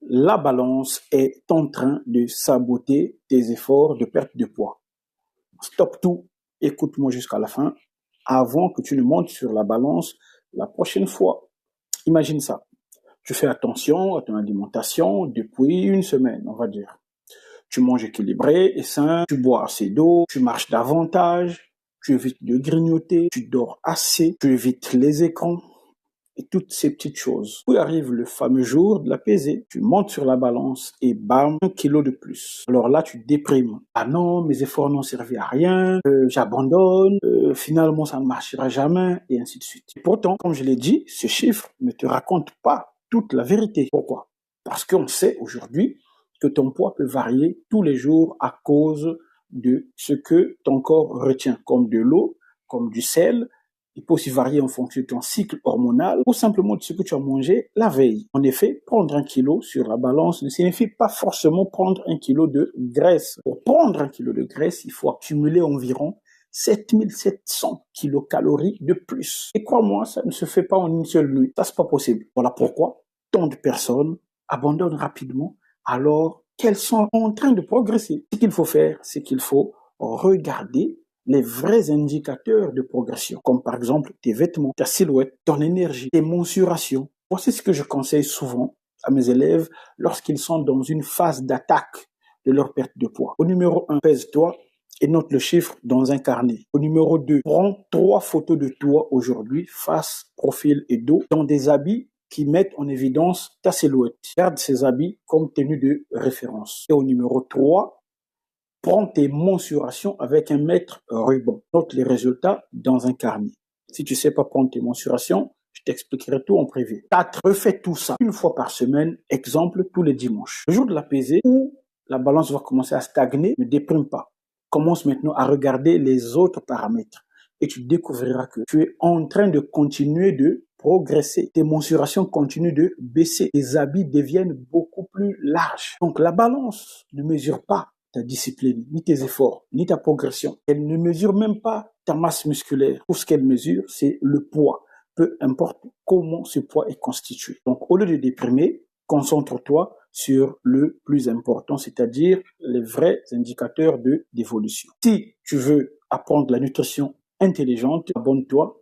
la balance est en train de saboter tes efforts de perte de poids. Stop tout, écoute-moi jusqu'à la fin avant que tu ne montes sur la balance la prochaine fois. Imagine ça. Tu fais attention à ton alimentation depuis une semaine, on va dire. Tu manges équilibré et sain, tu bois assez d'eau, tu marches davantage, tu évites de grignoter, tu dors assez, tu évites les écrans et toutes ces petites choses. Puis arrive le fameux jour de la pesée, tu montes sur la balance et bam, 1 kilo de plus. Alors là, tu déprimes. Ah non, mes efforts n'ont servi à rien, j'abandonne, finalement ça ne marchera jamais et ainsi de suite. Et pourtant, comme je l'ai dit, ce chiffre ne te raconte pas toute la vérité. Pourquoi? Parce qu'on sait aujourd'hui que ton poids peut varier tous les jours à cause de ce que ton corps retient, comme de l'eau, comme du sel. Il peut aussi varier en fonction de ton cycle hormonal ou simplement de ce que tu as mangé la veille. En effet, prendre 1 kilo sur la balance ne signifie pas forcément prendre 1 kilo de graisse. Pour prendre 1 kilo de graisse, il faut accumuler environ 7700 kilocalories de plus. Et crois-moi, ça ne se fait pas en une seule nuit. Ça, c'est pas possible. Voilà pourquoi tant de personnes abandonnent rapidement alors qu'elles sont en train de progresser. Ce qu'il faut faire, c'est qu'il faut regarder les vrais indicateurs de progression, comme par exemple tes vêtements, ta silhouette, ton énergie, tes mensurations. Voici ce que je conseille souvent à mes élèves lorsqu'ils sont dans une phase d'attaque de leur perte de poids. Au numéro 1, pèse-toi et note le chiffre dans un carnet. Au numéro 2, prends 3 photos de toi aujourd'hui, face, profil et dos, dans des habits qui mettent en évidence ta silhouette. Garde ces habits comme tenue de référence. Et au numéro 3, prends tes mensurations avec un mètre ruban. Note les résultats dans un carnet. Si tu ne sais pas prendre tes mensurations, je t'expliquerai tout en privé. 4. Refais tout ça une fois par semaine, exemple tous les dimanches. Le jour de la pesée, où la balance va commencer à stagner, ne déprime pas. Commence maintenant à regarder les autres paramètres et tu découvriras que tu es en train de continuer de progresser. Tes mensurations continuent de baisser. Tes habits deviennent beaucoup plus larges. Donc la balance ne mesure pas ta discipline, ni tes efforts, ni ta progression. Elle ne mesure même pas ta masse musculaire. Tout ce qu'elle mesure, c'est le poids. Peu importe comment ce poids est constitué. Donc au lieu de déprimer, concentre-toi sur le plus important, c'est-à-dire les vrais indicateurs d'évolution. Si tu veux apprendre la nutrition intelligente, abonne-toi